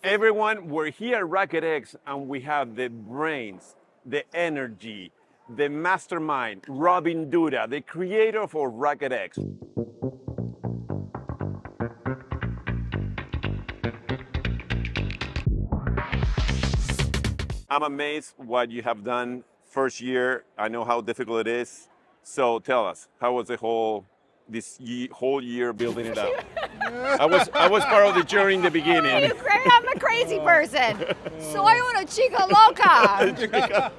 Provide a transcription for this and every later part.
Everyone, we're here at Racket X and we have the brains, the energy, the mastermind, Robin Duda, the creator of Racket X. I'm amazed what you have done first year. I know how difficult it is. So tell us, how was whole year building it up? I was part of the journey in the beginning. I'm a crazy person. Soy una chica loca.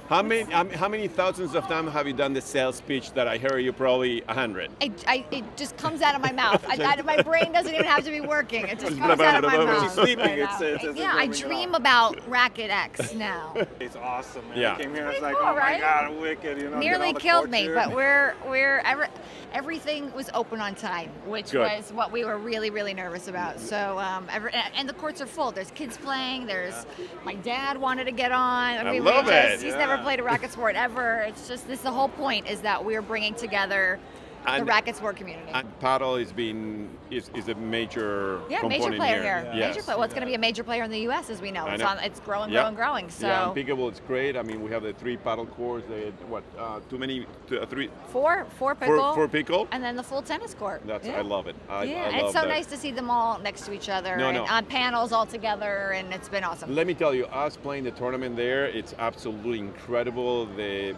How many thousands of times have you done the sales pitch that I heard you probably 100? It just comes out of my mouth. My brain doesn't even have to be working. It just comes out of my mouth. She's sleeping. Yeah, I dream about Racket X now. It's awesome, man. Yeah. I came here, I was Pretty like, cool, oh my right? God, wicked, you know. Nearly killed me, but everything was open on time, which Good. was what we were really, really nervous about. So, and the courts are full. There's kids playing. My dad wanted to get on. I love it. He's never played a racket sport ever. It's just the whole point is that we're bringing together the racket sport community. And Padel is a major component major player here. Yes. Major player. Well, it's going to be a major player in the U.S. as we know. It's growing, Yep. growing. So yeah, Pickable, it's great. I mean, we have the 3 paddle courts. Three? four pickle, Four pickle. and then the full tennis court. I love it. I and love it's so that. nice to see them all next to each other No. on panels all together, and it's been awesome. Let me tell you, us playing the tournament there, it's absolutely incredible. The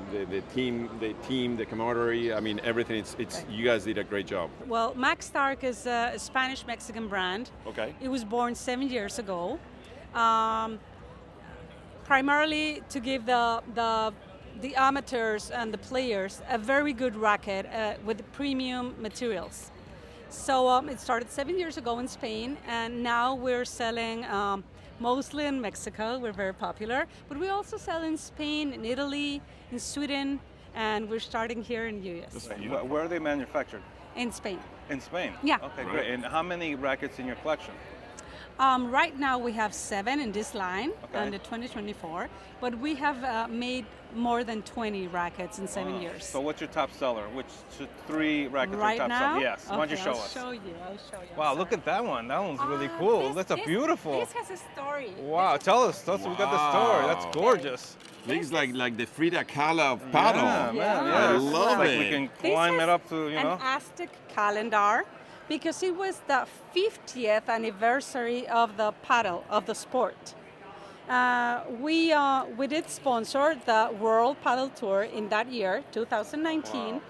team, the camaraderie. I mean, everything. It's you guys did a great job. Well, Max Stark is a Spanish-Mexican brand. Okay. It was born 7 years ago, primarily to give the amateurs and the players a very good racket with premium materials. So it started 7 years ago in Spain, and now we're selling mostly in Mexico. We're very popular, but we also sell in Spain, in Italy, in Sweden, and we're starting here in the US. Where are they manufactured? In Spain. In Spain? Yeah. Okay, great. And how many rackets in your collection? Right now we have 7 in this line under 2024, but we have made more than 20 rackets in 7 years. So what's your top seller? Which 3 rackets right are top now? seller? Yes. Why don't you show I'll us? I'll show you. Wow, look at that one. That one's really cool. That's beautiful. This has a story. Wow, tell us. We got the story. That's gorgeous. Looks like the Frida Kahlo of paddle. Yeah, man. Yeah. I It's love like it. we can This climb is it up to, an Aztec calendar, because it was the 50th anniversary of the paddle, of the sport. We did sponsor the World Paddle Tour in that year, 2019,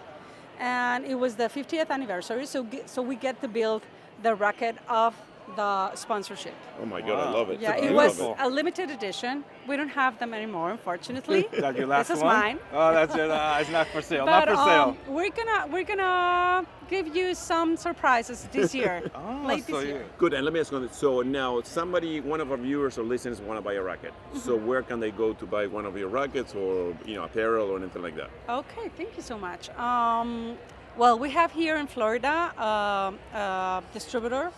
and it was the 50th anniversary, so we get to build the racket of the sponsorship. Oh my God, I love it. Yeah, I it love was it. a limited edition. We don't have them anymore, unfortunately. Is that your last This is one? mine. Oh, that's it. It's not for sale. But Not for sale. we're gonna give you some surprises this year. late so this year. Good, and let me ask you, so now one of our viewers or listeners want to buy a racket. So where can they go to buy one of your rackets or apparel or anything like that? Okay, thank you so much. Well, we have here in Florida a distributor,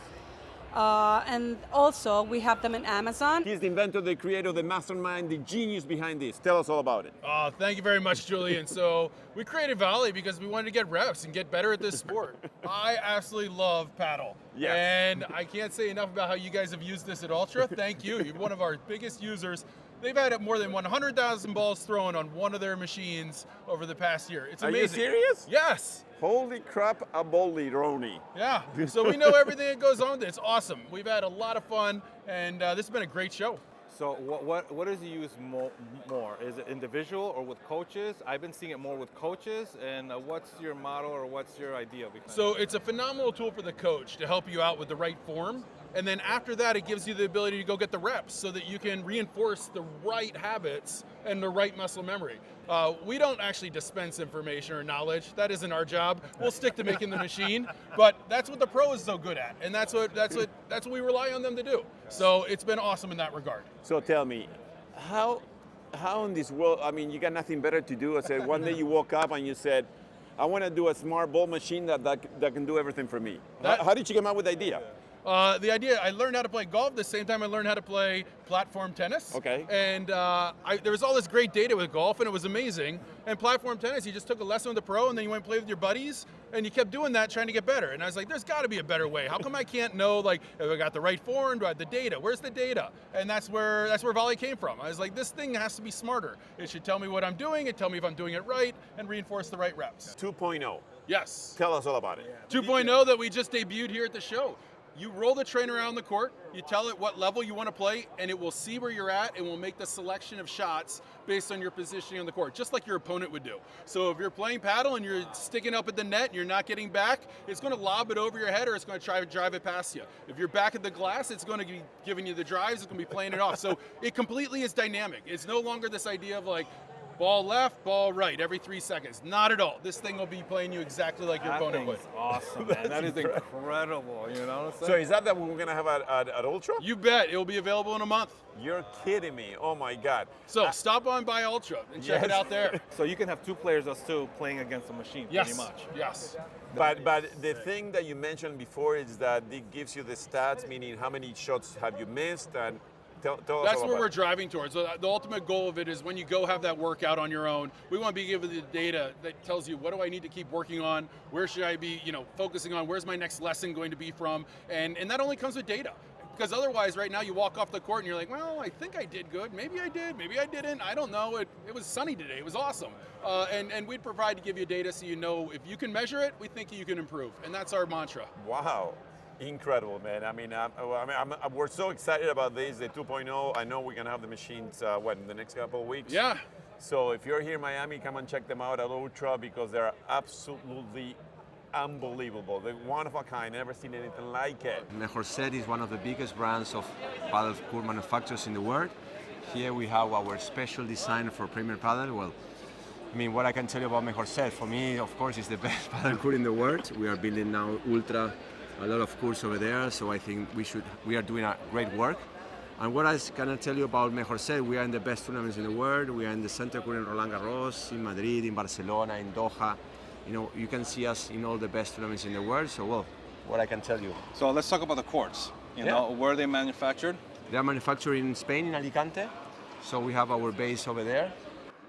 and also we have them in Amazon. He's the inventor, the creator, the mastermind, the genius behind this. Tell us all about it. Oh, thank you very much, Julian. So we created Volley because we wanted to get reps and get better at this sport. I absolutely love paddle. Yes. And I can't say enough about how you guys have used this at Ultra. Thank you. You're one of our biggest users. They've had more than 100,000 balls thrown on one of their machines over the past year. It's amazing. Are you serious? Yes. Holy crap, a Volley, Roni. Yeah. So we know everything that goes on. It's awesome. We've had a lot of fun, and this has been a great show. So what does he use more? Is it individual or with coaches? I've been seeing it more with coaches. And what's your model or what's your idea behind it? So it's a phenomenal tool for the coach to help you out with the right form. And then after that, it gives you the ability to go get the reps so that you can reinforce the right habits and the right muscle memory. We don't actually dispense information or knowledge. That isn't our job. We'll stick to making the machine, but that's what the pro is so good at, and that's what we rely on them to do. So it's been awesome in that regard. So tell me, how in this world, I mean, you got nothing better to do. I said, one day you woke up and you said, I want to do a smart ball machine that can do everything for me. How did you come up with the idea? The idea, I learned how to play golf the same time I learned how to play platform tennis. Okay. And there was all this great data with golf, and it was amazing. And platform tennis, you just took a lesson with the pro, and then you went and played with your buddies, and you kept doing that, trying to get better. And I was like, there's got to be a better way. How come I can't know, like, if I got the right form, do I have the data? Where's the data? And that's where Volley came from. I was like, this thing has to be smarter. It should tell me what I'm doing, it tell me if I'm doing it right, and reinforce the right reps. 2.0. Yes. Tell us all about it. 2.0 that we just debuted here at the show. You roll the train around the court, you tell it what level you want to play, and it will see where you're at and will make the selection of shots based on your positioning on the court, just like your opponent would do. So if you're playing paddle and you're sticking up at the net and you're not getting back, it's going to lob it over your head or it's going to try to drive it past you. If you're back at the glass, it's going to be giving you the drives, it's going to be playing it off. So it completely is dynamic. It's no longer this idea of like, ball left, ball right every 3 seconds. Not at all. This thing will be playing you exactly like your opponent would. Awesome, man. That is incredible. You know what I'm saying? So is that what we're going to have at Ultra? You bet. It will be available in a month. You're kidding me. Oh, my God. So stop on by Ultra and check it out there. So you can have two players that's still playing against the machine, Yes. pretty much. Yes. But the thing that you mentioned before is that it gives you the stats, meaning how many shots have you missed, and tell us That's all where about we're it. driving towards. The ultimate goal of it is when you go have that workout on your own, we want to be given the data that tells you what do I need to keep working on, where should I be, focusing on, where's my next lesson going to be from, and that only comes with data. Because otherwise, right now, you walk off the court and you're like, well, I think I did good. Maybe I did. Maybe I didn't. I don't know. It was sunny today. It was awesome. And we'd provide to give you data so you know if you can measure it, we think you can improve. And that's our mantra. Wow. Incredible, man. I mean, we're so excited about this, the 2.0. I know we're going to have the machines, in the next couple of weeks? Yeah. So if you're here in Miami, come and check them out at Ultra because they're absolutely unbelievable. They're one of a kind. Never seen anything like it. Mejor is one of the biggest brands of paddle court manufacturers in the world. Here we have our special design for Premier Padel. Well, I mean, what I can tell you about Mejor, for me, of course, it's the best paddle court in the world. We are building now Ultra, a lot of courts over there, so I think we are doing a great work. And what else can I tell you about Mejor? We are in the best tournaments in the world. We are in the center court in Roland Garros, in Madrid, in Barcelona, in Doha. You can see us in all the best tournaments in the world. So, well, what I can tell you. So let's talk about the courts. You know, where are they manufactured? They are manufactured in Spain, in Alicante. So we have our base over there.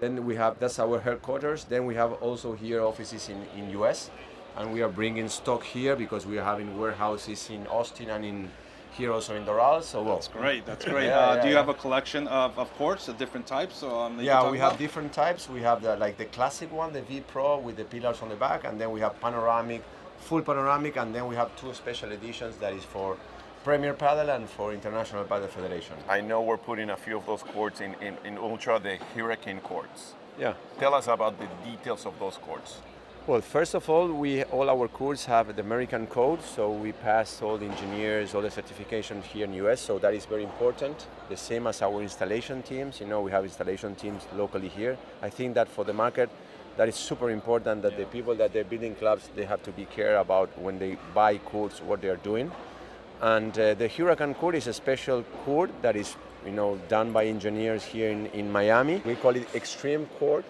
Then that's our headquarters. Then we have also here offices in US. And we are bringing stock here because we are having warehouses in Austin and here also in Doral. So That's great. That's great. Do you have a collection of courts, of different types? Yeah, we have different types. We have the classic one, the V Pro with the pillars on the back, and then we have panoramic, full panoramic, and then we have two special editions that is for Premier Padel and for International Padel Federation. I know we're putting a few of those courts in Ultra, the Hurricane courts. Yeah. Tell us about the details of those courts. Well, first of all, all our courts have the American code, so we pass all the engineers, all the certifications here in US, so that is very important. The same as our installation teams, we have installation teams locally here. I think that for the market, that is super important that the people that they're building clubs, they have to be care about when they buy courts, what they're doing. And the Hurricane court is a special court that is, done by engineers here in Miami. We call it Extreme Court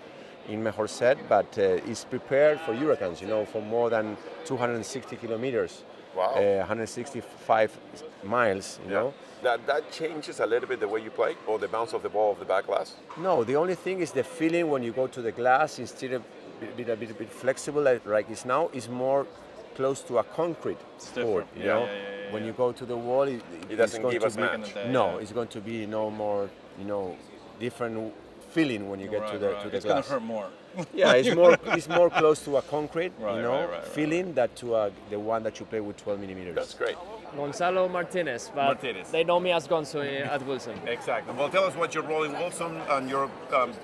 in Mejor, but it's prepared for hurricanes, for more than 260 kilometers. Wow. 165 miles, know. That changes a little bit the way you play or the bounce of the ball of the back glass? No, the only thing is the feeling when you go to the glass, instead of being a bit flexible like it's now, is more close to a concrete court, Yeah. When you go to the wall, it doesn't going give to us be, match. No, it's going to be no more, different feeling when you get to the It's glass. going to hurt more. Yeah, it's more close to a concrete, feeling than to the one that you play with 12 millimeters. That's great. Gonzalo Martinez, but Martinez. they know me as Gonzo at Wilson. Exactly. Well, tell us what you're rolling Wilson, and you're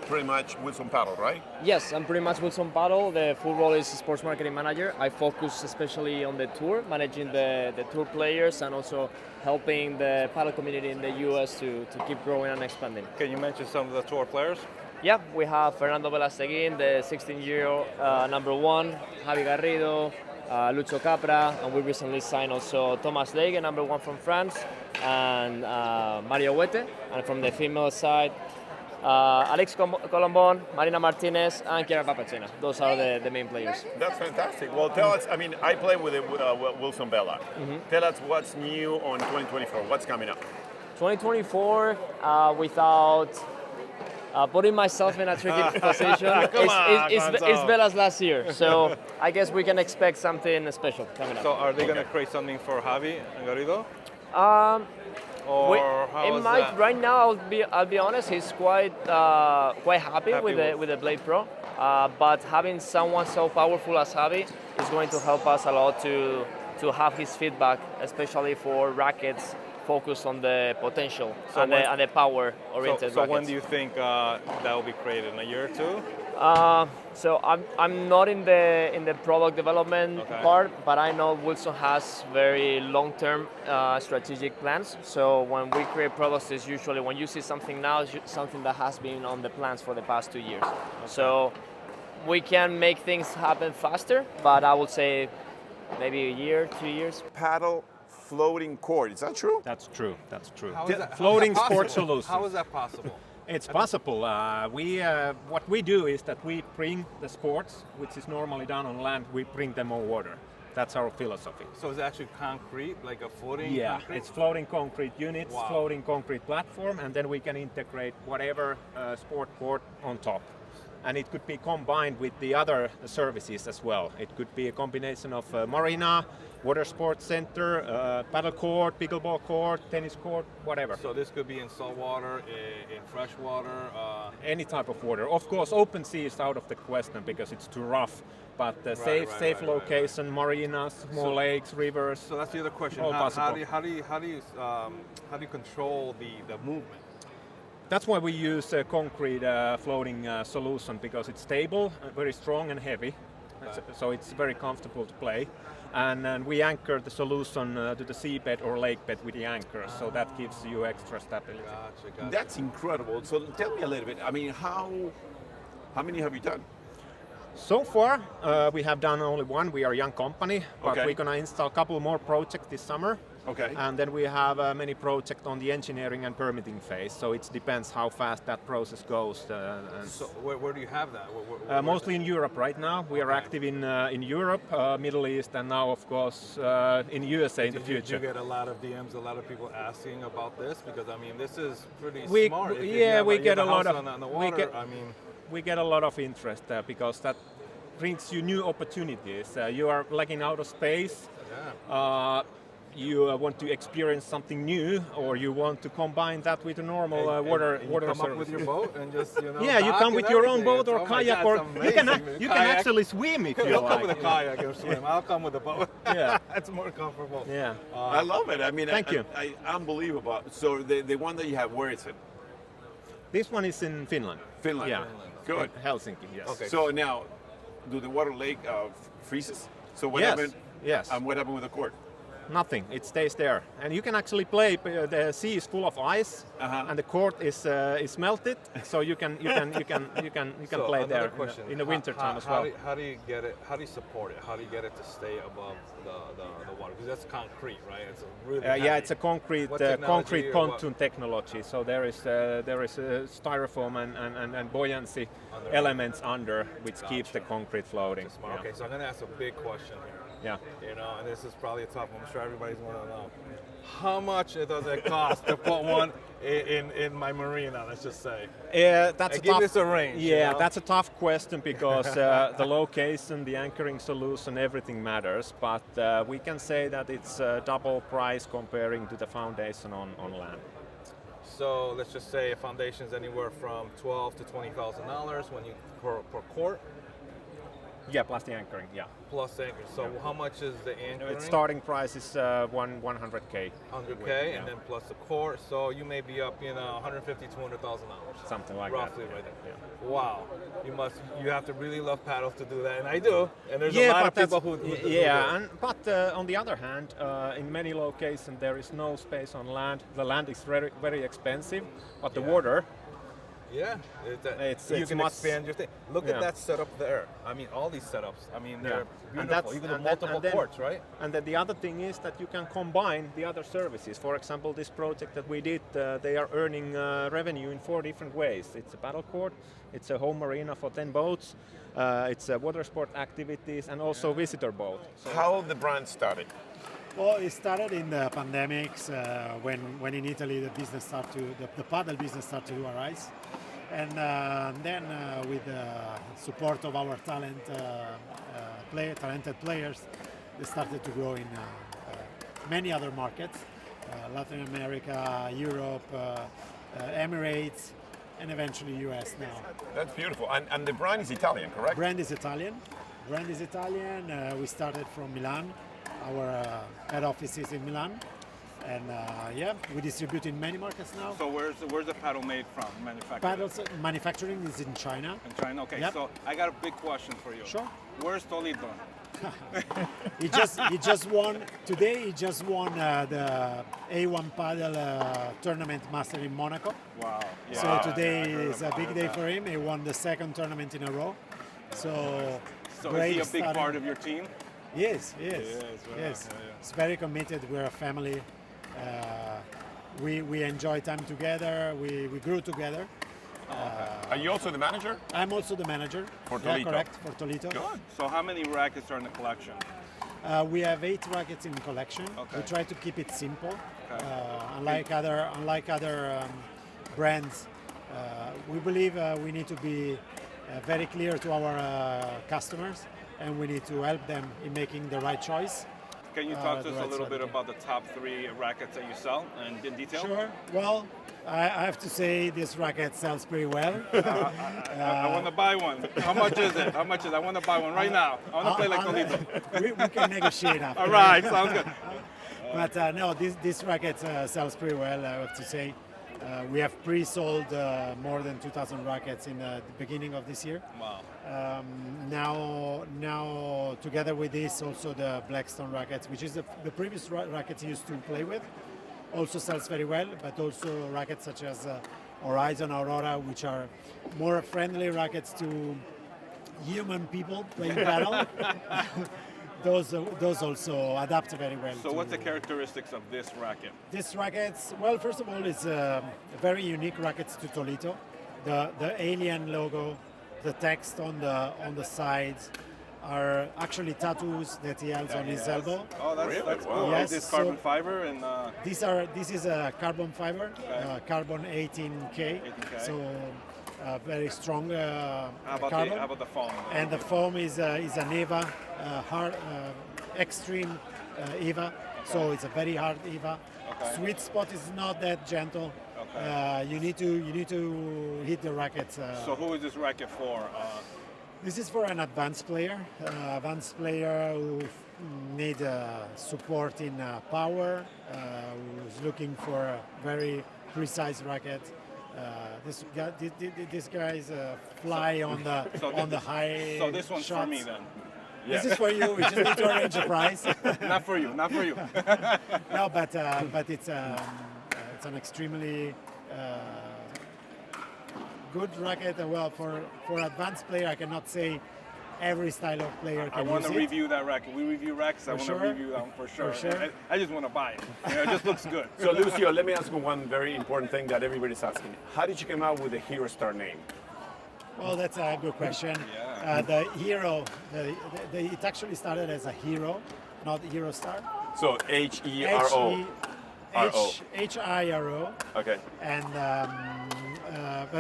pretty much Wilson Padel, right? Yes, I'm pretty much Wilson Padel. The full role is sports marketing manager. I focus especially on the tour, managing the tour players and also helping the paddle community in the US to keep growing and expanding. Can you mention some of the tour players? Yeah, we have Fernando Velasteguin, the 16-year number one, Javi Garrido, Lucho Capra, and we recently signed also Thomas Lege, number one from France, and Mario Huete. And from the female side, Alex Colombon, Marina Martinez, and Chiara Papacena. Those are the main players. That's fantastic. Well, tell us, I mean, I play with Wilson Bella. Tell us what's new on 2024. What's coming up? 2024, without putting myself in a tricky position, it's Bella's last year. So I guess we can expect something special coming up. So are they going to create something for Javi and Garrido? Right now, I'll be honest, he's quite happy with the Blade Pro. But having someone so powerful as Javi is going to help us a lot to have his feedback, especially for rackets focused on the potential and the power-oriented So rackets. when do you think that will be created? In a year or two? So I'm not in the product development part, but I know Wilson has very long-term strategic plans. So when we create products, it's usually when you see something now, it's something that has been on the plans for the past 2 years. So we can make things happen faster, but I would say maybe a year, 2 years. Paddle floating court, is that true? That's true. That's true. How is that Floating possible? sport solutions. How is that possible? It's possible. What we do is that we bring the sports, which is normally done on land, we bring them on water. That's our philosophy. So it's actually concrete, like a floating concrete? It's floating concrete units, Wow. floating concrete platform, and then we can integrate whatever sport court on top. And it could be combined with the other services as well. It could be a combination of marina, water sports center, paddle court, pickleball court, tennis court, whatever. So this could be in salt water, in fresh water. Any type of water. Of course, open sea is out of the question because it's too rough. But safe location, marinas, small lakes, rivers. So that's the other question. All How possible. do you control the movement? That's why we use a concrete floating solution because it's stable, very strong and heavy. So it's very comfortable to play. And we anchor the solution to the seabed or lake bed with the anchor, so that gives you extra stability. Gotcha. That's incredible. So tell me a little bit. I mean, how many have you done? So far, we have done only one. We are a young company, but Okay. we're going to install a couple more projects this summer. Okay. And then we have many projects on the engineering and permitting phase, so it depends how fast that process goes. So where do you have that? Where Mostly in Europe right now. We are active in Europe, Middle East, and now, of course, in USA in the future. Do you get a lot of DMs, a lot of people asking about this? Because, I mean, this is pretty We- smart. If yeah, you we have get a lot house of- on the we water, get- I mean... We get a lot of interest because that brings you new opportunities. You are like in outer space. You want to experience something new, or you want to combine that with a normal water you come service. up with your boat and just, Yeah, you dock come and with your own everything. boat or Oh my kayak, God, or it's you can amazing. you can Kayak. actually swim if you You'll like. come with a kayak and swim. I'll come with a boat. Yeah. That's more comfortable. Yeah. I love it. I mean, Thank you. Unbelievable. So the one that you have, where is it? This one is in Finland. Finland. Yeah. Good. Helsinki. Yes. Okay. So now, do the water lake freezes? So what Yes. happened? Yes. What happened with the court? Nothing. It stays there, and you can actually play. The sea is full of ice, and the court is melted, so you can So play another there question. in the winter time as well. How do you get it? How do you support it? How do you get it to stay above the water? Because that's concrete, right? It's really Yeah, heavy. it's a concrete What technology or what? pontoon technology. So there is styrofoam and buoyancy elements under, which keeps the concrete floating. Smart. Yeah. Okay, so I'm gonna ask a big question here. Yeah. And this is probably a tough one. I'm sure everybody's want to know. How much does it cost to put one in my marina? Let's just say. Yeah, that's Give this a range. Yeah, that's a tough question because the location, the anchoring solution, everything matters. But we can say that it's double price comparing to the foundation on land. So let's just say a foundation's anywhere from $12,000 to $20,000 when you per court. Yeah, plus the anchoring. Yeah. Plus anchor. So how much is the anchoring? Its starting price is 100K. 100K, Yeah. and then plus the court. So you may be up, $150,000 to $200,000. Something like roughly that. right there. Yeah. Wow. You have to really love paddles to do that, and I do. And there's Yeah, a lot but of people that's- who do yeah, that. but on the other hand, in many locations there is no space on land. The land is very, very expensive, but the water Yeah, It's you can much- expand your thing. Look Yeah. at that setup there. I mean, all these setups. I mean, they're And beautiful. Even the and that- multiple and then- courts, right? And then the other thing is that you can combine the other services. For example, this project that we did, they are earning revenue in 4 different ways. It's a paddle court, it's a home marina for 10 boats, it's water sport activities, and also visitor boat. So How the brand started? Well, it started in the pandemics when in Italy the paddle business started to arise, and then with the support of our talented players, they started to grow in many other markets, Latin America, Europe, Emirates, and eventually US now. That's beautiful. And the brand is Italian, correct? Brand is Italian. We started from Milan. Our head office is in Milan, and we distribute in many markets now. So where's the paddle made from? Manufactured Paddles manufacturing is in China. in China. Okay, Yep. so I got a big question for you. Sure. Where's Toledo? He just won today. He just won the A1 Padel tournament master in Monaco. Wow. Yeah. So today is a big day for him. He won the second tournament in a row. So So is great he a big starting- part of your team? Yes. Yes, wow, Yes. yeah. It's very committed. We're a family. We enjoy time together. We grew together. Are you also the manager? I'm also the manager. For Yeah, Toledo. correct, for Toledo. Good. So how many rackets are in the collection? We have 8 rackets in collection. Okay. We try to keep it simple. Okay. Unlike other brands, we believe we need to be very clear to our customers, and we need to help them in making the right choice. Can you talk to us the a right little bit strategy. about the top 3 rackets that you sell and in detail? Sure. Well, I have to say this racket sells pretty well. I want to buy one. How much is it? How much is it? I want to buy one right now. I want to play like Toledo. we can negotiate after. All right, sounds good. But no, this racket sells pretty well, I have to say. We have pre-sold more than 2,000 rackets in the beginning of this year. Wow. Now, together with this, also the Blackstone rackets, which is the previous rackets you used to play with, also sells very well. But also rackets such as Horizon, Aurora, which are more friendly rackets to human people playing paddle. Those also adapt very well. So to what's the characteristics of this racket? this rackets? Well, first of all, it's a very unique rackets to Toledo. The alien logo, the text on the sides are actually tattoos that he has on his elbow. Oh, that's Really? that's Wow. cool. Yes, This so- carbon fiber and This is a carbon fiber, carbon 18K, 18K. so very strong how carbon. about the foam? And the foam is an EVA, hard, extreme EVA, so it's a very hard EVA. Okay. Sweet spot is not that gentle. Okay. You need to hit the rackets. So who is this racket for? This is for an advanced player who need support in power, who's looking for a very precise racket. These guys fly on the high. So this one's shots. for me then. This is for you. We just need to arrange a price. Not for you. Not for you. No, but it's an extremely good racket. Well, for advanced player, I cannot say every style of player can I want use to it. review that racket. We review rackets. I want sure? to review them for sure. sure? I just want to buy it. You know, it just looks good. So Lucio, let me ask you one very important thing that everybody's asking. How did you come out with the Hiro Star name? Well, that's a good question. Yeah. The Hiro, it actually started as a Hero, not Hiro Star. So H-E-R-O. R-O. H-I-R-O. Okay. And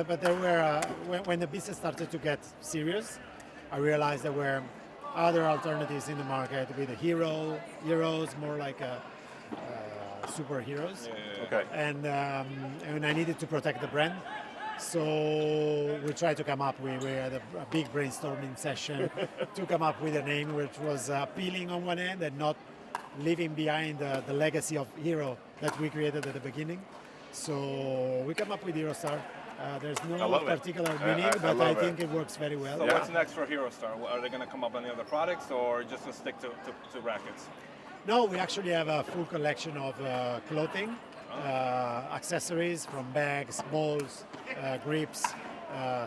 but there were when the business started to get serious, I realized there were other alternatives in the market with the heroes, more like superheroes. Okay. And I needed to protect the brand. So we tried to come up with, we had a big brainstorming session to come up with a name which was appealing on one end and not leaving behind the legacy of Hero that we created at the beginning. So we come up with Hiro Star. There's I no love it. particular meaning, but love I think it works very well. So what's next for Hiro Star? Are they going to come up with any other products or just to stick to rackets? No, we actually have a full collection of clothing, accessories from bags, balls, grips,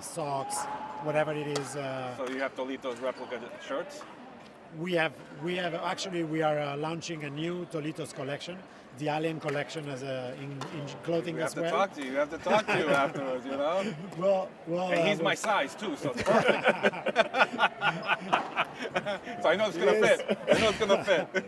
socks, whatever it is. So you have Tolito's replica shirts? We are launching a new Tolitos collection, the Alien collection as in clothing as well. You have to talk to you afterwards, you know? Well, and he's my size too, so it's perfect. So I know it's gonna fit.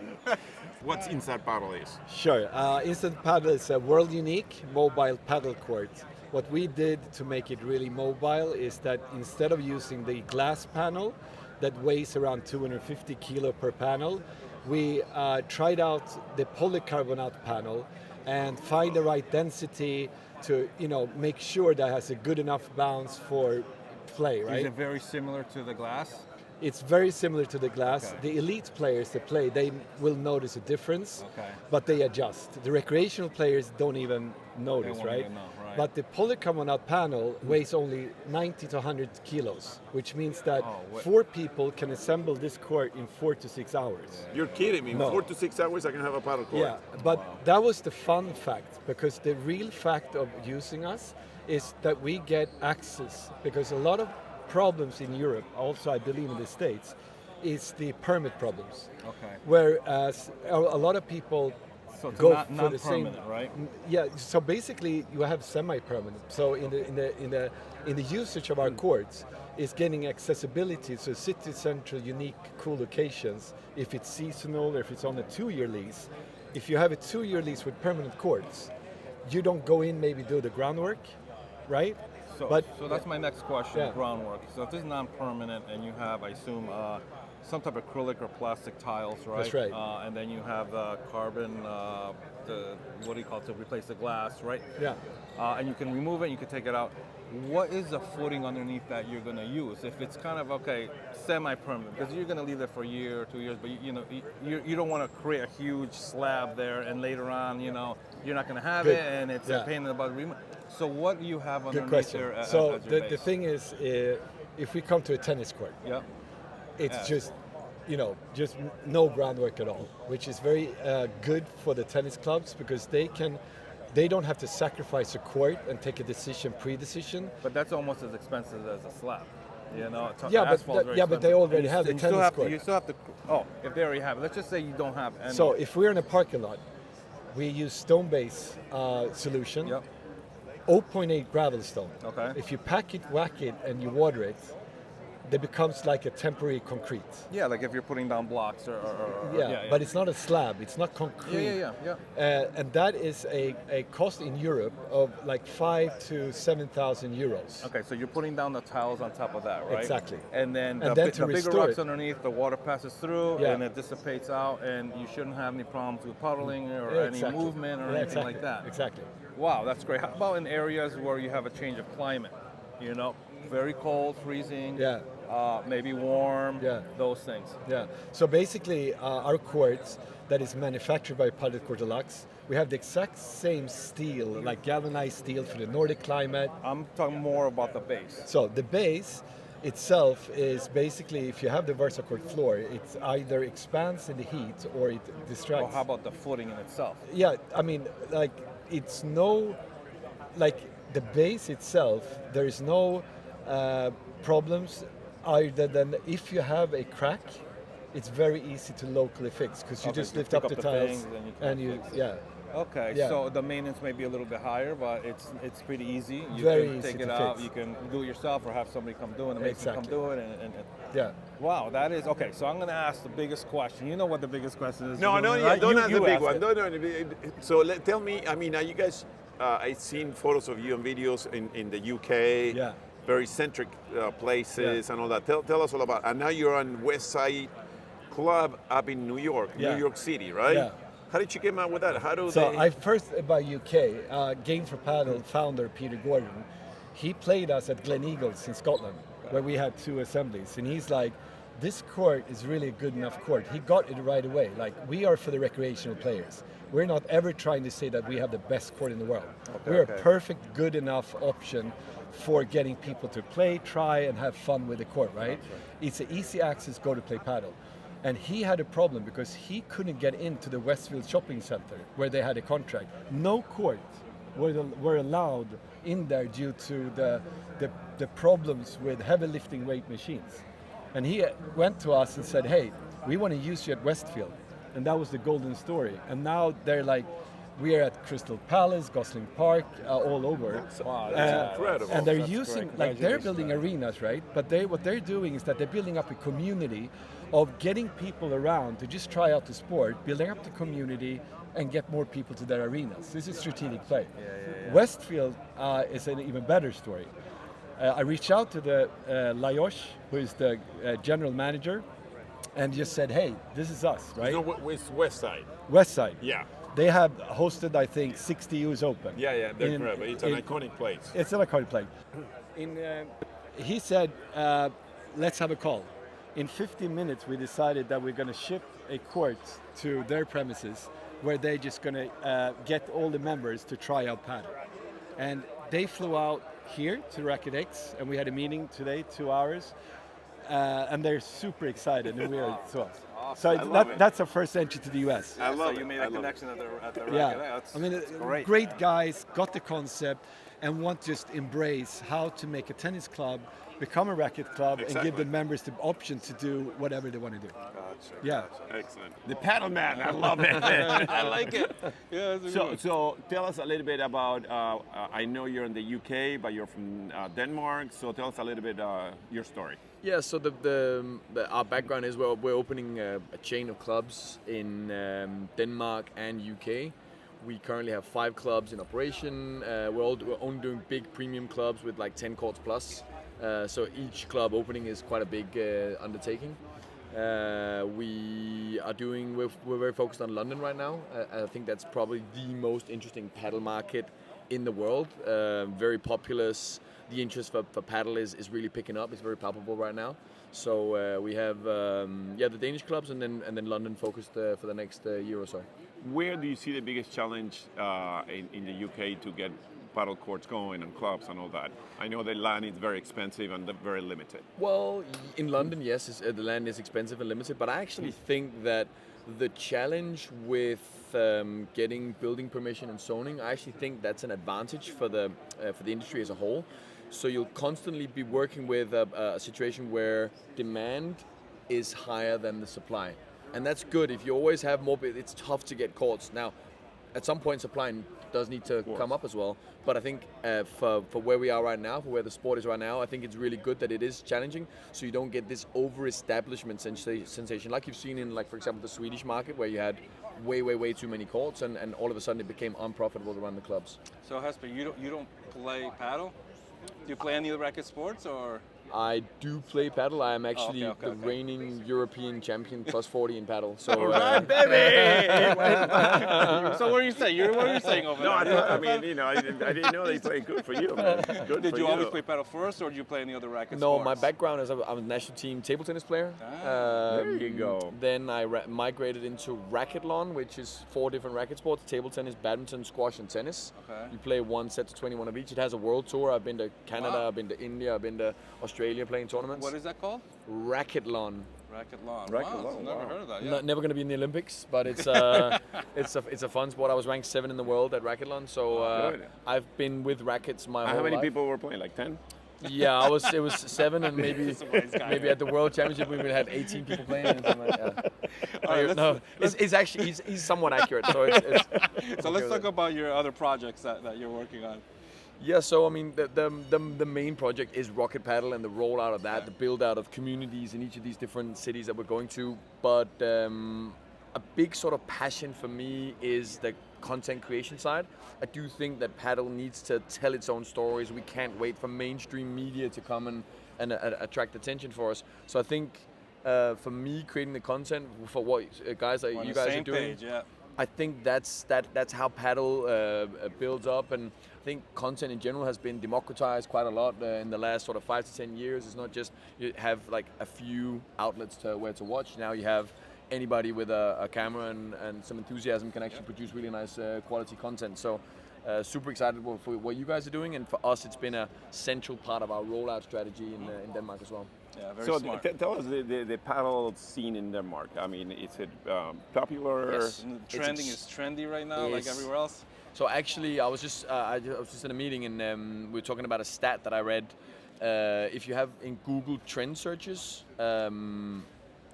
What's InstantPadel is? Sure. InstantPadel is a world unique mobile paddle court. What we did to make it really mobile is that instead of using the glass panel that weighs around 250 kilo per panel, we tried out the polycarbonate panel and find the right density to make sure that it has a good enough bounce for play, right? Is it very similar to the glass? It's very similar to the glass. Okay. The elite players that play, they will notice a difference, Okay. but they adjust. The recreational players don't even notice, won't right? even know, right. But the polycarbonate panel weighs only 90 to 100 kilos, which means that Oh, 4 people can assemble this court in 4 to 6 hours. You're kidding me. No. 4 to 6 hours I can have a paddle court. Yeah, but that was the fun fact, because the real fact of using us is that we get access, because a lot of problems in Europe, also I believe in the States, is the permit problems. Okay. Whereas a lot of people So it's go not for the same. non-permanent, right? Yeah. So basically, you have semi-permanent. So in the usage of our courts is getting accessibility to city central, unique, cool locations. If it's seasonal or if it's on a 2-year lease, if you have a 2-year lease with permanent courts, you don't go in maybe do the groundwork, right? So that's my next question, Yeah. groundwork. So if this is non-permanent and you have, I assume, some type of acrylic or plastic tiles, right? That's right. And then you have carbon, what do you call it, to replace the glass, right? Yeah. And you can remove it and you can take it out. What is the footing underneath that you're going to use? If it's kind of, semi-permanent, because you're going to leave it for a year or 2 years, but you don't want to create a huge slab there and later on, you're not going to have Good. it and it's Yeah. a pain in the butt to remove. So what do you have Good underneath question. there as So your the base? thing is, if we come to a tennis court, Yep. it's Yeah. just no groundwork at all, which is very good for the tennis clubs, because they don't have to sacrifice a court and take a pre-decision. But that's almost as expensive as a slab. Yeah, Asphalt's very but they expensive. already And you have the st- you still tennis have to- court. You still have to. Oh, if they already have it. Let's just say you don't have any. So if we're in a parking lot, we use stone base solution, Yep. 0.8 gravel stone. Okay. If you pack it, whack it, and you water it, it becomes like a temporary concrete. Yeah, like if you're putting down blocks or But it's not a slab, it's not concrete. Yeah. And that is a cost in Europe of like 5,000 to 7,000 euros. Okay, so you're putting down the tiles on top of that, right? Exactly. And then And the, then bi- to the bigger restore rocks it. underneath, the water passes through Yeah. and it dissipates out, and you shouldn't have any problems with puddling or Yeah, any exactly. movement or Yeah, anything exactly. like that. Exactly. Wow, that's great. How about in areas where you have a change of climate? Very cold, freezing. Yeah. Maybe warm. Yeah. Those things. Yeah. So basically, our courts that is manufactured by Padel Court Deluxe, we have the exact same steel, like galvanized steel for the Nordic climate. I'm talking more about the base. So the base itself is basically, if you have the VersaCourt floor, it either expands in the heat or it distracts. Well, how about the footing in itself? Yeah, I mean, like, it's no, like, the base itself, there is no problems other than if you have a crack, it's very easy to locally fix, because you Okay, just you lift pick up the tiles things and you fix it. yeah. Okay, Yeah. so the maintenance may be a little bit higher, but it's pretty easy. You Very can easy take it to out, fix. you can do it yourself or have somebody come do it, and make them come Exactly. do it. And Yeah. wow, that is, okay, so I'm going to ask the biggest question. You know what the biggest question is? No, right? don't ask the big ask one. it. No. So tell me, I mean, are you guys, I've seen photos of you and videos in the UK, Yeah. very centric places and all that. Tell us all about, and now you're on West Side Club up in New York, Yeah. New York City, right? Yeah. How did you come out with that? How do So they? I first about UK, Game for Padel founder Peter Gordon, he played us at Glen Eagles in Scotland, where we had 2 assemblies, and he's like, this court is really a good enough court. He got it right away. Like, we are for the recreational players. We're not ever trying to say that we have the best court in the world. We're a perfect, good enough option for getting people to play, try, and have fun with the court, right? It's an easy access, go to play paddle. And he had a problem because he couldn't get into the Westfield shopping center where they had a contract. No court were allowed in there due to the problems with heavy lifting weight machines. And he went to us and said, hey, we want to use you at Westfield. And that was the golden story. And now they're like, we are at Crystal Palace, Gosling Park, all over. Wow, that's incredible. And they're That's using, great. like they're building arenas, right? But what they're doing is that they're building up a community of getting people around to just try out the sport, building up the community and get more people to their arenas. This is strategic play. Westfield is an even better story. I reached out to the Lajos, who is the general manager, and just said, hey, this is us, right? No, it's West Side. West Side. Yeah. They have hosted, I think, 60 US Open. Yeah, they're incredible. It's an iconic place. It's an iconic place. He said, let's have a call. In 15 minutes, we decided that we're going to ship a court to their premises where they're just going to get all the members to try out paddle. And they flew out here to Racket X, and we had a meeting today, 2 hours. And they're super excited, and we are so. So that's our first entry to the US. I love so it. you made a connection at the Racket. Yeah, That's, I mean, great. great guys, got the concept, and want to just embrace how to make a tennis club become a racket club and give the members the option to do whatever they want to do. Gotcha. Yeah. Excellent. The paddle man, I love it. I like it. Yeah, So tell us a little bit about, I know you're in the UK, but you're from Denmark, so tell us a little bit your story. Yeah, so our background is we're opening a chain of clubs in Denmark and UK. We currently have 5 clubs in operation. We're only doing big premium clubs with like 10 courts plus. So each club opening is quite a big undertaking. We're very focused on London right now. I think that's probably the most interesting paddle market in the world. Very populous. The interest for paddle is really picking up. It's very palpable right now. So we have the Danish clubs and then London focused for the next year or so. Where do you see the biggest challenge in the UK to get paddle courts going and clubs and all that? I know the land is very expensive and very limited. Well, in London, yes, the land is expensive and limited, but I actually think that the challenge with getting building permission and zoning, I actually think that's an advantage for the industry as a whole. So you'll constantly be working with a situation where demand is higher than the supply. And that's good. If you always have more, it's tough to get courts. Now, at some point, supply does need to come up as well. But I think for where we are right now, for where the sport is right now, I think it's really good that it is challenging, so you don't get this over-establishment sensation like you've seen in, like, for example, the Swedish market, where you had way too many courts, and all of a sudden it became unprofitable to run the clubs. So Hesper, you don't play paddle? Do you play any of the racket sports, or? I do play paddle. I am actually the reigning European champion plus 40 in paddle. So, all right, baby! So what are you saying? What are you saying over there? No, I didn't know they played good for you, man. Good Did for you always play paddle first, or did you play any other racket No, sports? my background is I'm a national team table tennis player. There you go. Then I migrated into racquetball, which is 4 different racket sports: table tennis, badminton, squash, and tennis. Okay. You play 1 set to 21 of each. It has a world tour. I've been to Canada, I've been to India, I've been to Australia playing tournaments. What is that called? Racquetball. Racquetball. Racquetball, Wow, I've never heard of that. Yeah. Never going to be in the Olympics, but it's it's a fun sport. I was ranked 7 in the world at racquetball, so I've been with rackets my whole life. How many people were playing? Like 10? Yeah, it was 7, and maybe at the World Championship we had 18 people playing. And something like that. No, it's actually he's somewhat accurate. So So let's talk about your other projects that you're working on. Yeah, so I mean the main project is Rocket Padel and the rollout of that, the build out of communities in each of these different cities that we're going to. But a big sort of passion for me is the content creation side. I do think that Padel needs to tell its own stories. We can't wait for mainstream media to come and attract attention for us. So I think for me, creating the content for what guys like you guys are doing, page, yeah. I think that's how Padel builds up, and I think content in general has been democratized quite a lot in the last sort of 5 to 10 years. It's not just you have like a few outlets where to watch. Now you have anybody with a camera and some enthusiasm can actually produce really nice quality content. So super excited for what you guys are doing, and for us it's been a central part of our rollout strategy in Denmark as well. Yeah, very So smart. tell us the paddle scene in Denmark. I mean, is it popular? Yes. Trending is trendy right now, like everywhere else. So actually, I was just in a meeting and we were talking about a stat that I read. If you have in Google trend searches,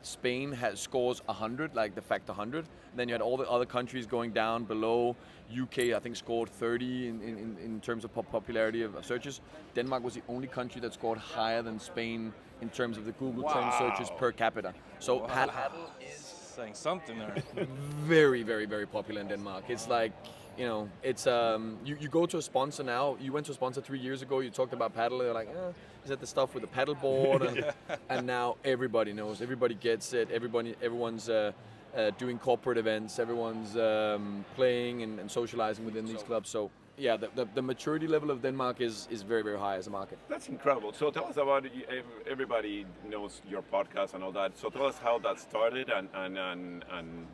Spain scores 100, like the fact 100. Then you had all the other countries going down below. UK, I think, scored 30 in terms of popularity of searches. Denmark was the only country that scored higher than Spain in terms of the Google trend searches per capita. So paddle is saying something there. very, very, very popular in Denmark. It's like, you know, it's you go to a sponsor now. You went to a sponsor 3 years ago. You talked about paddle. They're like, is that the stuff with the paddle board? And now everybody knows. Everybody gets it. Everyone's doing corporate events. Everyone's playing and socializing within these clubs. So yeah, the maturity level of Denmark is very, very high as a market. That's incredible. So tell us about everybody knows your podcast and all that. So tell us how that started and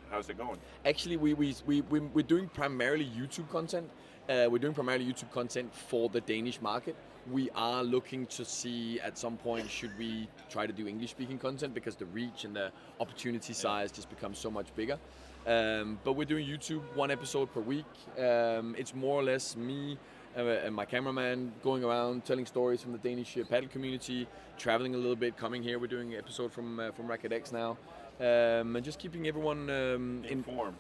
how's it going? Actually, we're doing primarily YouTube content. We're doing primarily YouTube content for the Danish market. We are looking to see at some point should we try to do English-speaking content because the reach and the opportunity size just becomes so much bigger. But we're doing YouTube 1 episode per week. It's more or less me and my cameraman going around telling stories from the Danish paddle community, traveling a little bit, coming here. We're doing an episode from Racket X now. And just keeping everyone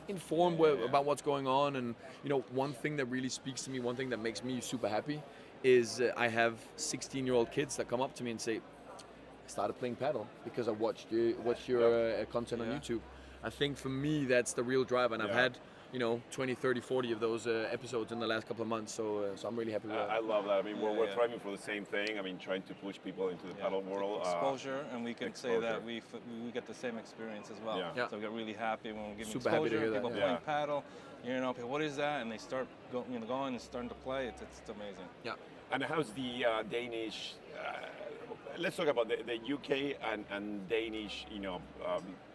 informed about what's going on. And you know, one thing that really speaks to me, one thing that makes me super happy is I have 16-year-old kids that come up to me and say, I started playing paddle because I watched your content on YouTube. I think for me that's the real drive, and I've had 20, 30, 40 of those episodes in the last couple of months, so I'm really happy with that. I love that. I mean, we're thriving for the same thing. I mean, trying to push people into the paddle world. Exposure, and we can say that we get the same experience as well. So we get really happy when we're giving Super exposure. Happy to hear People that. playing paddle, okay, what is that? And they start going and starting to play. It's amazing. Yeah. And how's the Danish? Let's talk about the UK and Danish,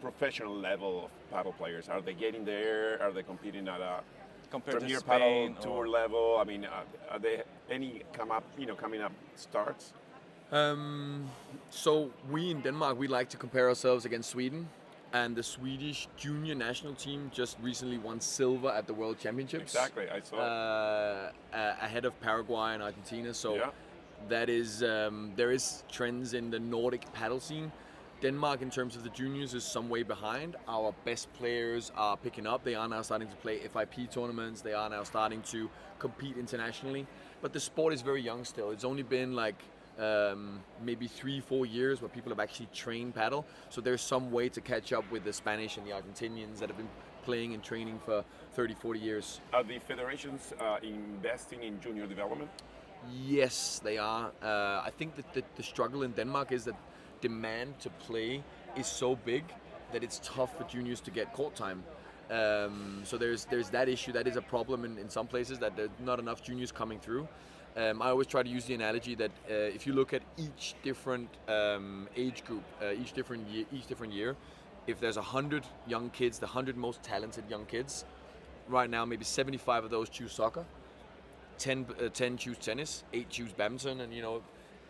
professional level of paddle players. Are they getting there? Are they competing at a premier paddle tour level? I mean, are there any coming up starts? So we in Denmark, we like to compare ourselves against Sweden. And the Swedish junior national team just recently won silver at the World Championships. Exactly, I saw. Ahead of Paraguay and Argentina. So that is there is trends in the Nordic paddle scene. Denmark, in terms of the juniors, is some way behind. Our best players are picking up. They are now starting to play FIP tournaments. They are now starting to compete internationally. But the sport is very young still. It's only been like maybe 3-4 years where people have actually trained paddle. So there's some way to catch up with the Spanish and the Argentinians that have been playing and training for 30-40 years. Are the federations investing in junior development? Yes, they are. I think that the struggle in Denmark is that demand to play is so big that it's tough for juniors to get court time. So there's that issue. That is a problem in some places, that there's not enough juniors coming through. I always try to use the analogy that if you look at each different age group, each different year, if there's 100 young kids, the 100 most talented young kids, right now maybe 75 of those choose soccer, 10 choose tennis, 8 choose badminton,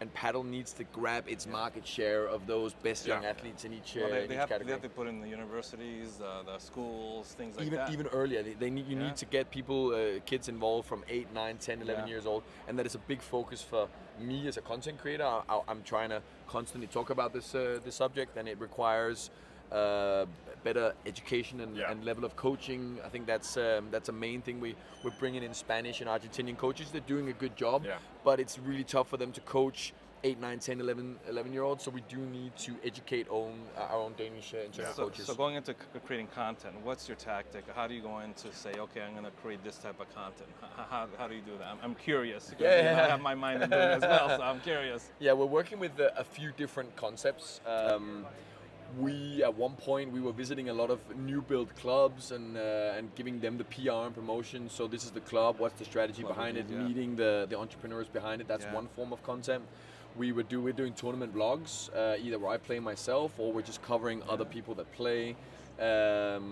and paddle needs to grab its market share of those best young athletes in each category. They have to put in the universities, the schools, things like that. Even earlier, you need to get people, kids involved from 8, 9, 10, 11 years old, and that is a big focus for me as a content creator. I'm trying to constantly talk about this subject, and it requires better education and level of coaching. I think that's a main thing. We're bringing in Spanish and Argentinian coaches. They're doing a good job, but it's really tough for them to coach 8, 9, 10, 11-year-olds. So we do need to educate our own Danish internal coaches. So going into creating content, what's your tactic? How do you go in to say, okay, I'm going to create this type of content? How do you do that? I'm curious. I have my mind in doing it as well, so I'm curious. Yeah, we're working with a few different concepts. At one point we were visiting a lot of new build clubs and giving them the PR and promotion. So this is the club, what's the strategy behind it, meeting the entrepreneurs behind it. That's one form of content. We're doing tournament vlogs, either where I play myself or we're just covering other people that play,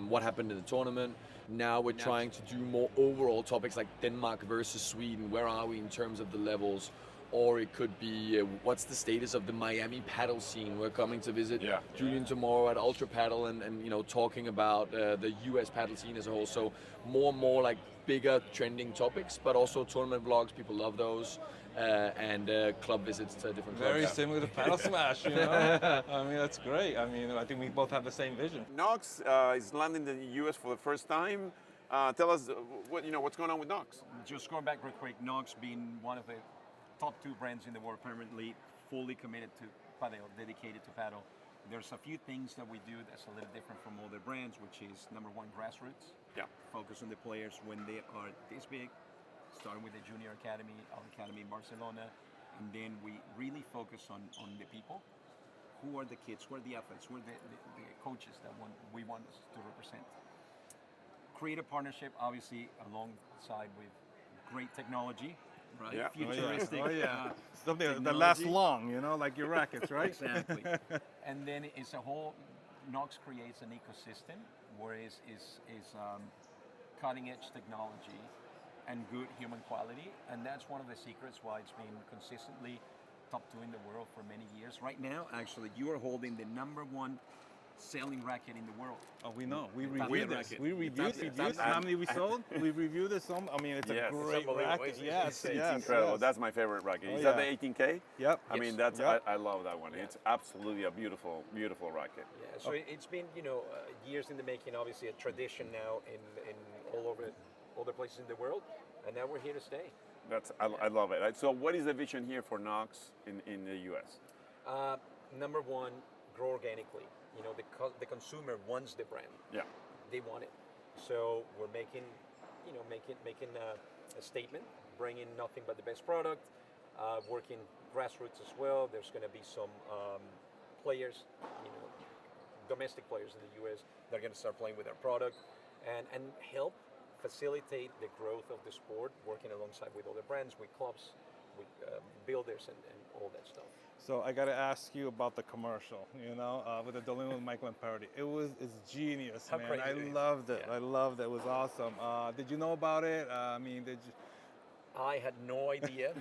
what happened in the tournament. Now we're trying to do more overall topics like Denmark versus Sweden. Where are we in terms of the levels? or it could be what's the status of the Miami paddle scene. We're coming to visit Julian tomorrow at Ultra Padel, and you know, talking about the US paddle scene as a whole. So more and more like bigger trending topics, but also tournament vlogs. People love those. And club visits to different clubs. Very similar to Paddle Smash, you know? I mean, that's great. I mean, I think we both have the same vision. Knox is landing in the US for the first time. Tell us what's going on with Knox. Just going back real quick, Knox being one of the top 2 brands in the world, permanently fully committed to Padel, dedicated to Padel. There's a few things that we do that's a little different from other brands, which is number 1, grassroots. Yeah. Focus on the players when they are this big. Starting with the junior academy, our academy in Barcelona, and then we really focus on the people. Who are the kids? Who are the athletes? Who are the coaches that we want us to represent? Create a partnership, obviously, alongside with great technology, right? Yeah. Futuristic. Something that lasts long, you know, like your rackets, right? Exactly. And then it's a whole. Knox creates an ecosystem where is cutting edge technology and good human quality, and that's one of the secrets why it's been consistently top 2 in the world for many years. Right now, actually, you are holding the number 1 selling racket in the world. Oh, we know. We reviewed this. We reviewed how many we sold. We reviewed this. I mean, it's a great racket. It's incredible. That's my favorite racket. Is that the 18K? Yep. I mean, I love that one. It's absolutely a beautiful, beautiful racket. Yeah. So it's been years in the making. Obviously, a tradition now in all over other places in the world, and now we're here to stay. I love it. So what is the vision here for Knox in the US? Number 1, grow organically. You know, the consumer wants the brand. Yeah. They want it. So we're making a statement, bringing nothing but the best product, working grassroots as well. There's going to be some players, domestic players in the US that are going to start playing with our product and help facilitate the growth of the sport, working alongside with other brands, with clubs, with builders, and all that stuff. So I got to ask you about the commercial, with the Dolin with Michael and Parody. It's genius, How man. crazy I loved it. Yeah. I loved it. It was awesome. Did you know about it? Did you? I had no idea.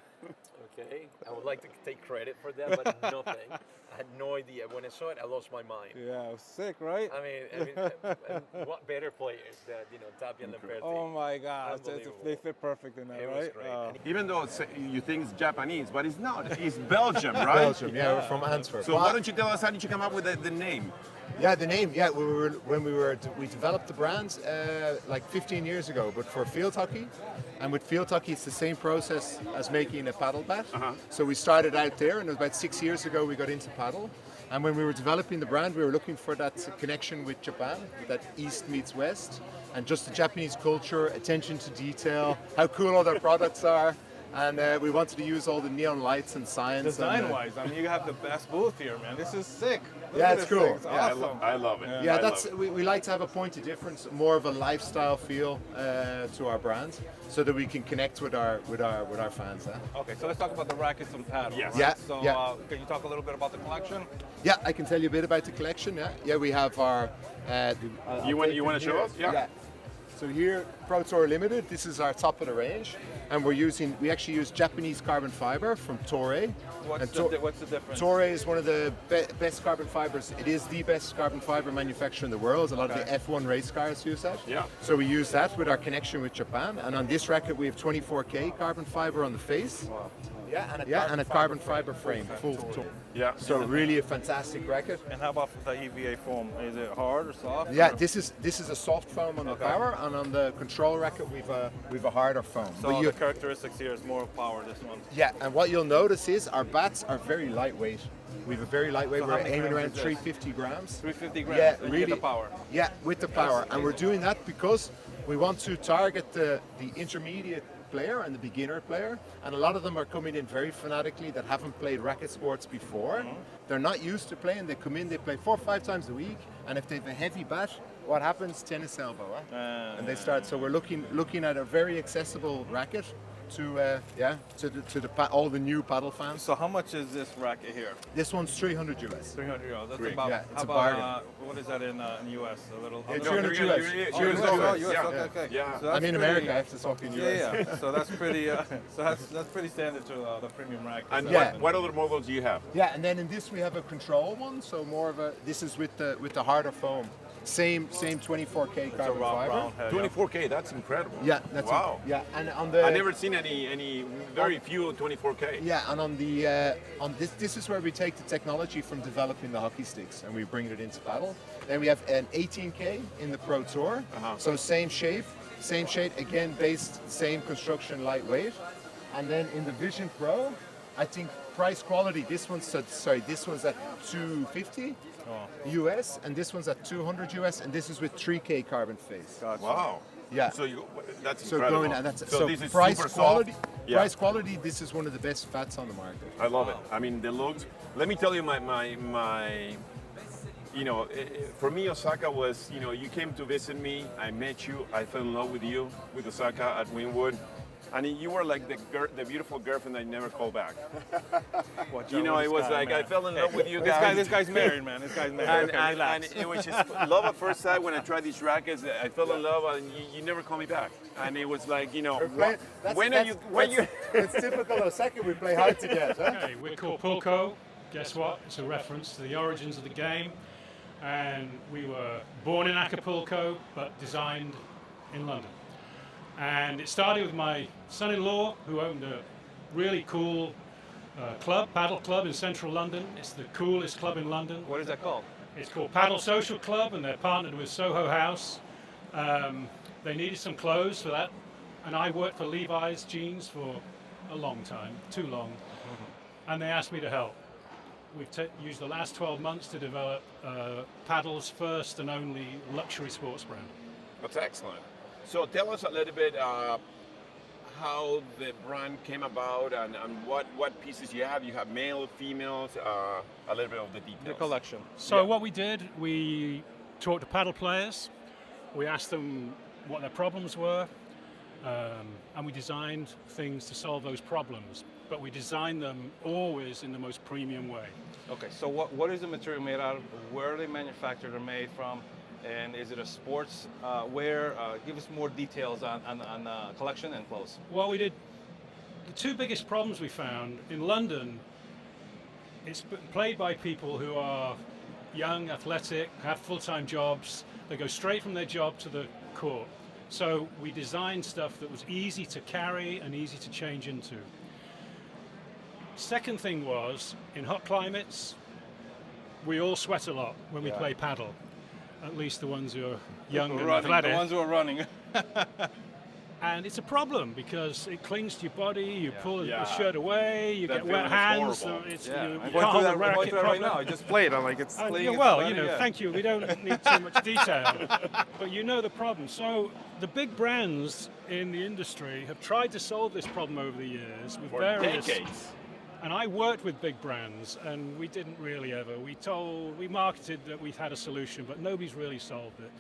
Okay, I would like to take credit for that, but nothing. I had no idea. When I saw it, I lost my mind. Yeah, it was sick, right? I mean, and what better players than Tapia and Lamberti? Oh my gosh, they fit perfect in that, It right? was great. Even though you think it's Japanese, but it's not. It's Belgium, right? Belgium, yeah, we're from Antwerp. So why don't you tell us, how did you come up with the name? Yeah, the name. Yeah, we developed the brand like 15 years ago, but for field hockey, and with field hockey, it's the same process as making a paddle bat. So we started out there, and it was about 6 years ago we got into paddle. And when we were developing the brand, we were looking for that connection with Japan, that East meets West, and just the Japanese culture, attention to detail, how cool all their products are. And we wanted to use all the neon lights and signs. Design-wise, you have the best booth here, man. This is sick. Yeah, it's cool. It's awesome. I love it. Yeah, we like to have a point of difference, more of a lifestyle feel to our brand, so that we can connect with our fans. Okay, so let's talk about the rackets and paddles. Yes. Right? Yeah. So can you talk a little bit about the collection? Yeah, I can tell you a bit about the collection. Yeah, we have our. You want to show us? Yeah. So here, Pro Tour Limited. This is our top of the range, and we actually use Japanese carbon fiber from Toray. What's the difference? Toray is one of the best carbon fibers. It is the best carbon fiber manufacturer in the world. A lot of the F1 race cars use that. Yeah. So we use that with our connection with Japan. And on this racket, we have 24K carbon fiber on the face. Wow. Yeah, and a carbon fiber frame, full tour. Yeah. So really a fantastic racket. And how about the EVA foam? Is it hard or soft? Yeah, this is a soft foam on the power, and on the control racket we've a harder foam. So the characteristics here is more power. This one. Yeah, and what you'll notice is our bats are very lightweight. We have a very lightweight. So we're aiming around 350 grams. 350 grams. Yeah, and really. you get the power. Yeah, with the power, and we're doing that because we want to target the intermediate player and the beginner player, and a lot of them are coming in very fanatically that haven't played racket sports before. They're not used to playing. They come in, they play 4 or 5 times a week, and if they have a heavy bat, what happens? Tennis elbow, and they start. So we're looking at a very accessible racket all the new paddle fans. So how much is this racket here? This one's 300 US. 300 euros. That's Great. about. Yeah, it's how a about bargain. what is that in US? A little. Yeah, under- 300 US. Okay. Yeah. So I'm that's in America. I have to talk in US. Yeah. So that's pretty. So that's pretty standard to the premium racket. And what other models do you have? Yeah, and then in this we have a control one, so more of a. This is with the harder foam. Same 24K carbon fiber. 24K, that's incredible. Yeah, that's wow. And on the. I've never seen any very few 24K. Yeah, and on the on this is where we take the technology from developing the hockey sticks and we bring it into paddle. Then we have an 18K in the Pro Tour. So same shape again, based same construction, lightweight. And then in the Vision Pro, I think price quality. This one's at 250 US, and this one's at 200 US, and this is with 3K carbon face. Gotcha. Wow. Yeah. So that's so incredible. Going, and that's, so this is price super quality. soft. Yeah. Price quality. This is one of the best fats on the market. I love it. I mean, the looks. Let me tell you, my you know, for me, Osaka was, you know, you came to visit me. I met you. I fell in love with you, with Osaka at Wynwood. And you were like the beautiful girlfriend I never called back. You know, it was like I fell in love with you guys. This guy's married, man. This guy's married. And it was just love at first sight when I tried these rackets. I fell in love, and you never called me back. And it was like, you know, when are you? It's typical Osaka. We play hard to get. Huh? Okay, we're called Pulko. Guess what? It's a reference to the origins of the game. And we were born in Acapulco, but designed in London. And it started with my son-in-law, who owned a really cool paddle club in central London. It's the coolest club in London. What is that called? It's called Paddle Social Club, and they're partnered with Soho House. They needed some clothes for that, and I worked for Levi's jeans for a long time, too long, and they asked me to help. We've used the last 12 months to develop Paddle's first and only luxury sports brand. That's excellent. So tell us a little bit how the brand came about and what pieces you have. You have male, females, a little bit of the details. The collection. So what we did, we talked to paddle players. We asked them what their problems were, and we designed things to solve those problems. But we designed them always in the most premium way. Okay, so what is the material made out of? Where are they manufactured or made from? And is it a sports wear? Give us more details on collection and clothes. Well, we did. The two biggest problems we found in London, it's played by people who are young, athletic, have full-time jobs. They go straight from their job to the court. So we designed stuff that was easy to carry and easy to change into. Second thing was, in hot climates, we all sweat a lot when we play paddle. At least the ones who are young and athletic. The ones who are running. And it's a problem because it clings to your body, you pull the shirt away, you get wet hands. So it's, you I'm can't hold the racket properly. right now. I just played. I'm like, it's playing. Well, you know, thank you. We don't need too much detail. But you know the problem. So the big brands in the industry have tried to solve this problem over the years with various decades. And I worked with big brands, and we didn't really ever. We marketed that we've had a solution, but nobody's really solved it.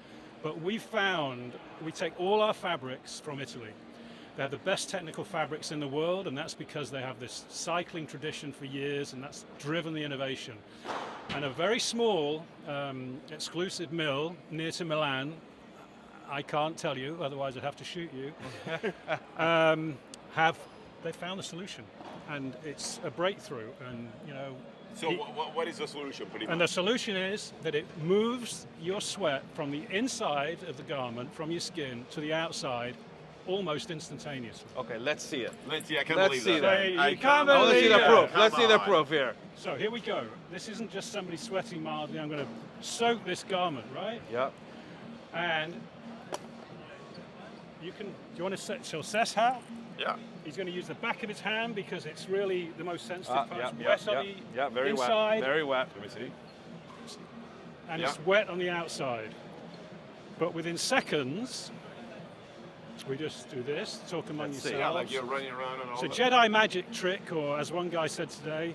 But we found, we take all our fabrics from Italy. They have the best technical fabrics in the world, and that's because they have this cycling tradition for years, and that's driven the innovation. And a very small, exclusive mill near to Milan, I can't tell you, otherwise I'd have to shoot you, they found the solution. And it's a breakthrough, and you know. So what is the solution, pretty much? And the solution is that it moves your sweat from the inside of the garment, from your skin, to the outside, almost instantaneously. Okay, let's see it. Let's see. I can't believe that. You can't believe Let's see the proof. Let's see the proof here. So here we go. This isn't just somebody sweating mildly. I'm going to soak this garment, right? Yep. And you can. Do you want to set? So Sess how? Yeah. He's going to use the back of his hand because it's really the most sensitive part. Very inside, wet. Very wet. Let me see. And it's wet on the outside. But within seconds, we just do this, talk among yourselves. Yeah, like you're running around and all It's a that. Jedi magic trick, or as one guy said today,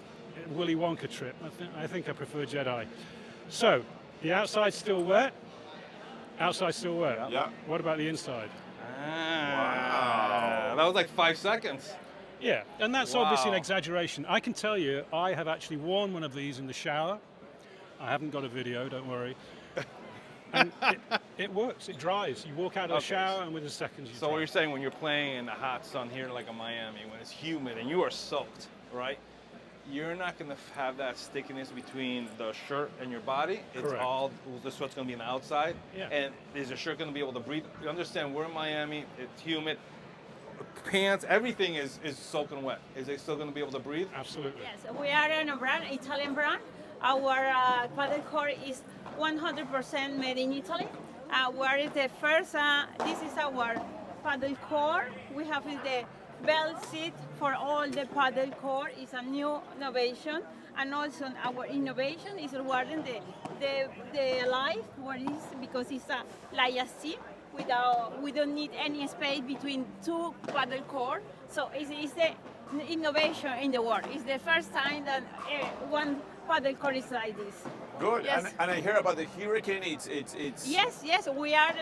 Willy Wonka trick. I think I prefer Jedi. So, the outside's still wet. Outside's still wet. Yeah. What about the inside? Wow. That was like 5 seconds. Yeah, and that's obviously an exaggeration. I can tell you, I have actually worn one of these in the shower. I haven't got a video, don't worry. And it works, it dries. You walk out of the shower and within seconds you So what you're saying, when you're playing in the hot sun here like in Miami, when it's humid and you are soaked, right? You're not going to have that stickiness between the shirt and your body. It's Correct. all, the sweat's going to be on the outside. Yeah. And is your shirt going to be able to breathe? You understand, we're in Miami, it's humid. Pants, everything is soaking wet. Is it still going to be able to breathe? Absolutely. Yes, we are in a brand, Italian brand. Our paddle court is 100% made in Italy. We are the first, this is our paddle court. We have the belt seat for all the paddle court. It's a new innovation. And also our innovation is regarding the life, what is, because it's like a seat. We don't need any space between two paddle courts. So it's the innovation in the world. It's the first time that one paddle court is like this. Good. Yes. And I hear about the Hurricane. It's Yes, we are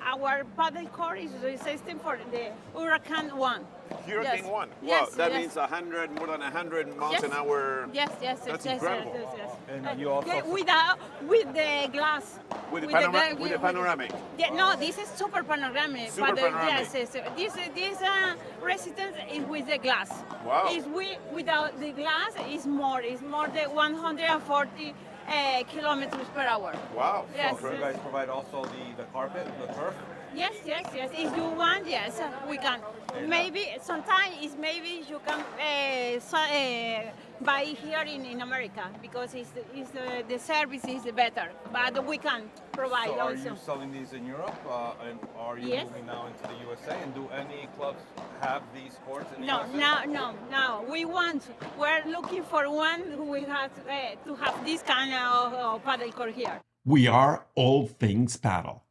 our paddle court is resistant for the Hurricane 1. Hurricane Yes. 1. Wow, Yes, that yes. means more than 100 miles an hour. Yes, That's yes, incredible. yes. And you also With the glass. With the panoramic. No, this is super panoramic. Super panoramic. Yes. This resistance is with the glass. Wow. Without the glass, it's more than 140 kilometers per hour. Wow. Yes. So you guys provide also the carpet, the turf? Yes. If you want, yes, we can. Maybe sometimes you can buy here in America because the service is better. But we can provide So are also. you selling these in Europe? And are you Yes. moving now into the USA? And do any clubs have these courts in the No, USA? no. We're looking for one who will have to have this kind of paddle court here. We are All Things Paddle.